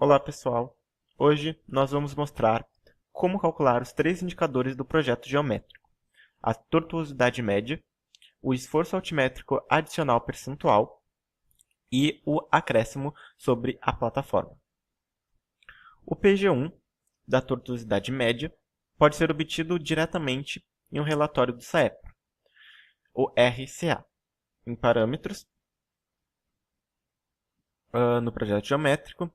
Olá pessoal, hoje nós vamos mostrar como calcular os três indicadores do projeto geométrico: a tortuosidade média, o esforço altimétrico adicional percentual e o acréscimo sobre a plataforma. O PG1 da tortuosidade média pode ser obtido diretamente em um relatório do SAEPRO, o RCA, em parâmetros. No projeto geométrico,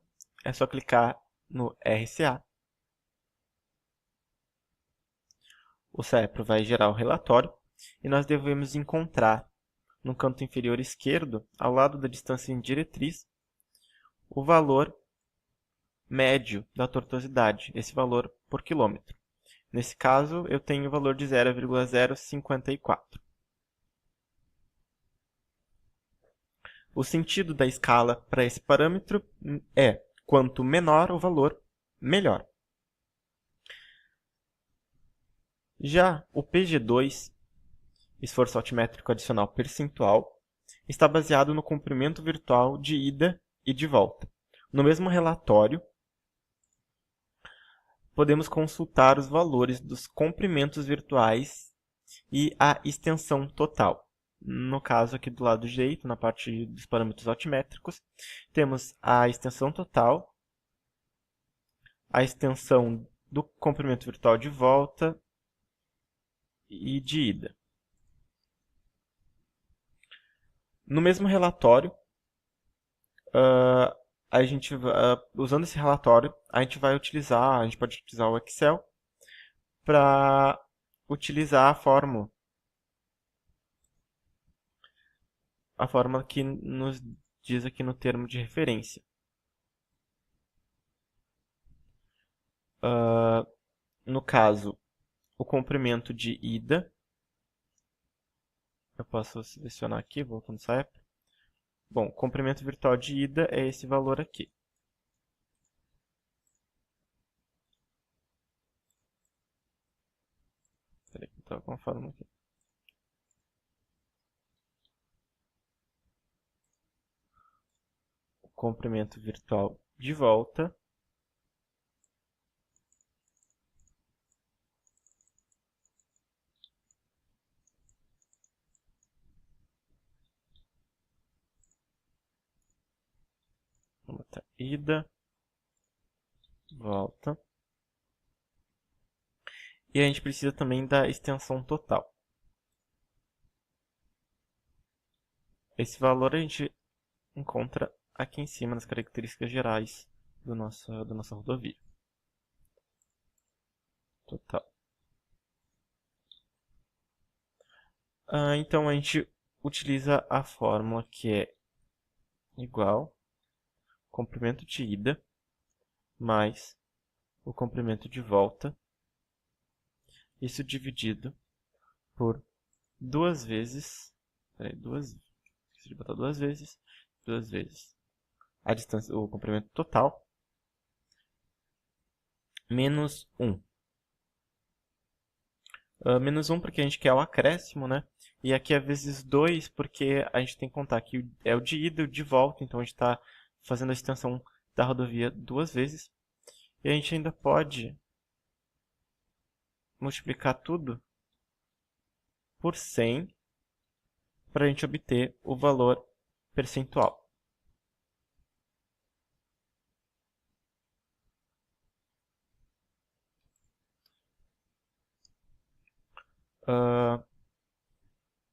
é só clicar no RCA. O SAEPRO vai gerar o relatório e nós devemos encontrar no canto inferior esquerdo, ao lado da distância em diretriz, o valor médio da tortuosidade, esse valor por quilômetro. Nesse caso, eu tenho o valor de 0,054. O sentido da escala para esse parâmetro é: quanto menor o valor, melhor. Já o PG2, esforço altimétrico adicional percentual, está baseado no comprimento virtual de ida e de volta. No mesmo relatório, podemos consultar os valores dos comprimentos virtuais e a extensão total. No caso aqui do lado direito, na parte dos parâmetros altimétricos, temos a extensão total, a extensão do comprimento virtual de volta e de ida. No mesmo relatório, usando esse relatório, a gente pode utilizar o Excel para utilizar a fórmula que nos diz aqui no termo de referência. No caso, o comprimento de ida, eu posso selecionar aqui, voltando ao SAEPRO. Bom, o comprimento virtual de ida é esse valor aqui. Espera aí, que eu estou com a fórmula aqui. O comprimento virtual de volta ida, volta. E a gente precisa também da extensão total. Esse valor a gente encontra aqui em cima nas características gerais da nossa rodovia. Total. Então a gente utiliza a fórmula que é igual comprimento de ida mais o comprimento de volta, isso dividido por duas vezes a distância, o comprimento total, menos 1. Menos 1 porque a gente quer o acréscimo, né? E aqui é vezes 2 porque a gente tem que contar que é o de ida e o de volta, então a gente está fazendo a extensão da rodovia duas vezes. E a gente ainda pode multiplicar tudo por 100 para a gente obter o valor percentual.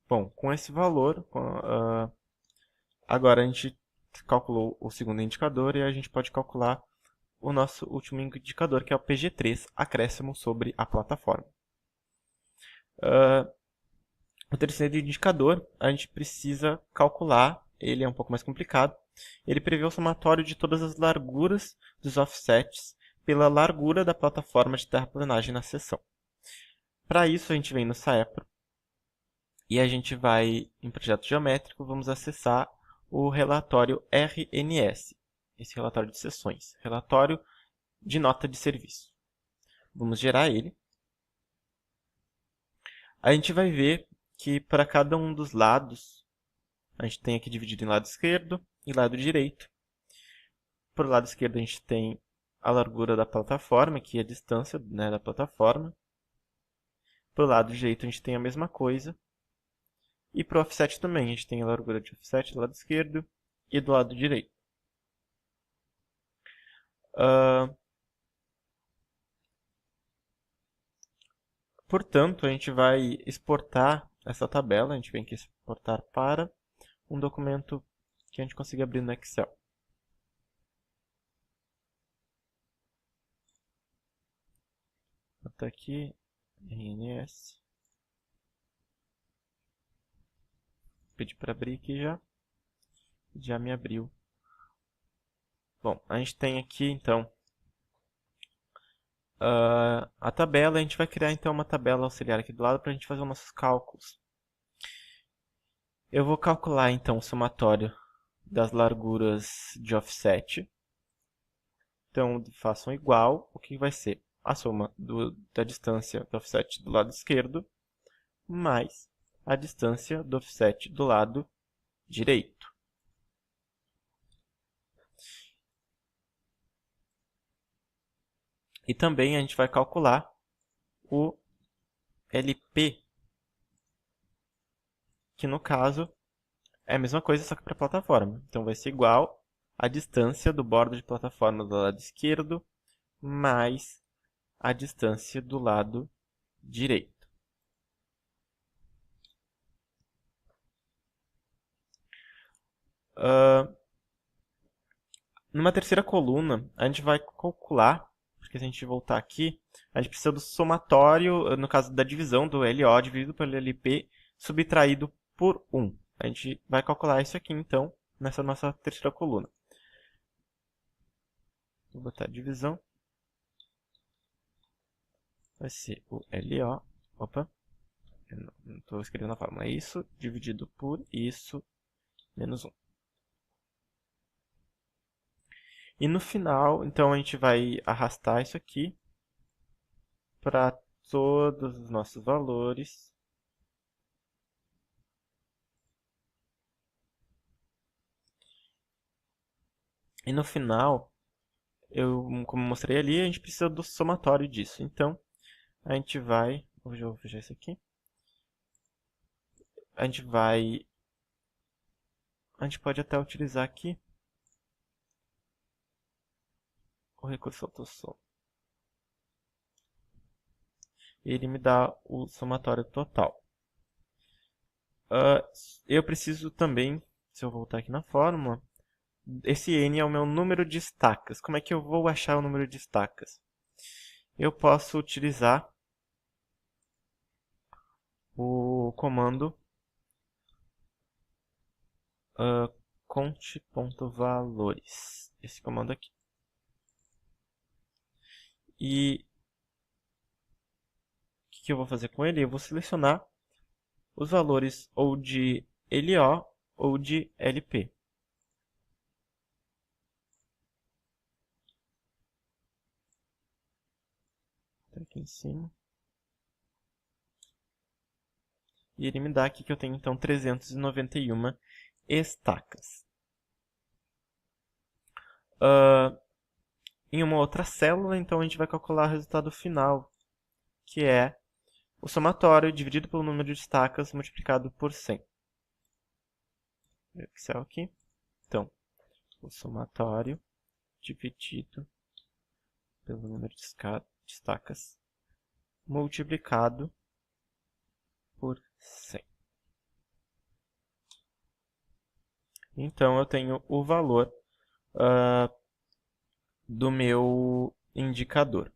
Bom, com esse valor, agora a gente calculou o segundo indicador e a gente pode calcular o nosso último indicador, que é o PG3, acréscimo sobre a plataforma. O terceiro indicador, a gente precisa calcular, ele é um pouco mais complicado. Ele prevê o somatório de todas as larguras dos offsets pela largura da plataforma de terraplanagem na seção. Para isso, a gente vem no SAEPRO e a gente vai em projeto geométrico, vamos acessar o relatório RNS, esse relatório de seções, relatório de nota de serviço. Vamos gerar ele. A gente vai ver que para cada um dos lados, a gente tem aqui dividido em lado esquerdo e lado direito, Por lado esquerdo a gente tem a largura da plataforma, que é a distância, né, da plataforma. Pro lado direito a gente tem a mesma coisa. E pro offset também, a gente tem a largura de offset do lado esquerdo e do lado direito. Portanto, a gente vai exportar essa tabela, a gente vem aqui exportar para um documento que a gente consiga abrir no Excel. Até aqui, RNS. Pedi para abrir aqui já me abriu. Bom, a gente tem aqui então a tabela. A gente vai criar então uma tabela auxiliar aqui do lado para a gente fazer os nossos cálculos. Eu vou calcular então o somatório das larguras de offset. Então, façam igual, o que vai ser a soma da distância do offset do lado esquerdo mais a distância do offset do lado direito. E também a gente vai calcular o LP, que no caso é a mesma coisa, só que para a plataforma. Então vai ser igual a distância do bordo de plataforma do lado esquerdo mais a distância do lado direito. Numa terceira coluna, a gente vai calcular, porque se a gente voltar aqui, a gente precisa do somatório, no caso da divisão do LO dividido pelo LP, subtraído por 1. A gente vai calcular isso aqui, então, nessa nossa terceira coluna. Vou botar a divisão. Vai ser o LO. Opa. Eu não estou escrevendo a fórmula. É isso dividido por isso menos 1. E no final, então, a gente vai arrastar isso aqui para todos os nossos valores. E no final, como eu mostrei ali, a gente precisa do somatório disso. Então, a gente vai... Vou fechar isso aqui. A gente pode até utilizar aqui o recurso AutoSum. E ele me dá o somatório total. Eu preciso também, se eu voltar aqui na fórmula, esse n é o meu número de estacas. Como é que eu vou achar o número de estacas? Eu posso utilizar o comando conte.valores. Esse comando aqui. E o que eu vou fazer com ele? Eu vou selecionar os valores ou de LO ou de LP. Tá aqui em cima. E ele me dá aqui que eu tenho então 391 estacas. Em uma outra célula, então a gente vai calcular o resultado final, que é o somatório dividido pelo número de estacas multiplicado por 100. Excel aqui. Então, o somatório dividido pelo número de estacas multiplicado por 100. Então, eu tenho o valor do meu indicador.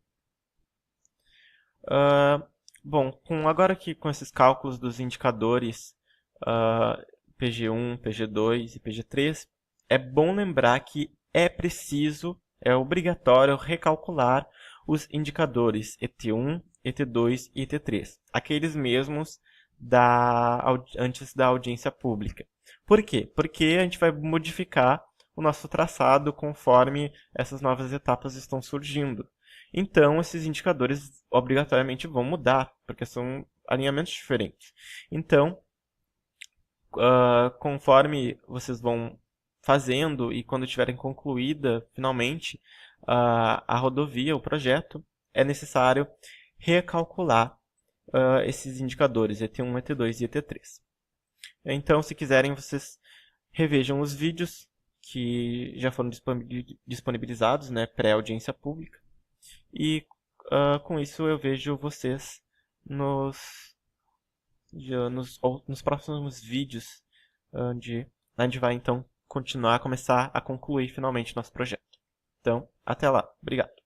Bom, agora aqui com esses cálculos dos indicadores PG1, PG2 e PG3, é bom lembrar que é obrigatório recalcular os indicadores ET1, ET2 e ET3, aqueles mesmos antes da audiência pública. Por quê? Porque a gente vai modificar o nosso traçado conforme essas novas etapas estão surgindo. Então, esses indicadores obrigatoriamente vão mudar, porque são alinhamentos diferentes. Então, conforme vocês vão fazendo e quando tiverem concluída finalmente a rodovia, o projeto, é necessário recalcular esses indicadores ET1, ET2 e ET3. Então, se quiserem, vocês revejam os vídeos que já foram disponibilizados, né, pré-audiência pública. E com isso eu vejo vocês nos próximos vídeos, onde a gente vai então começar a concluir finalmente nosso projeto. Então, até lá. Obrigado.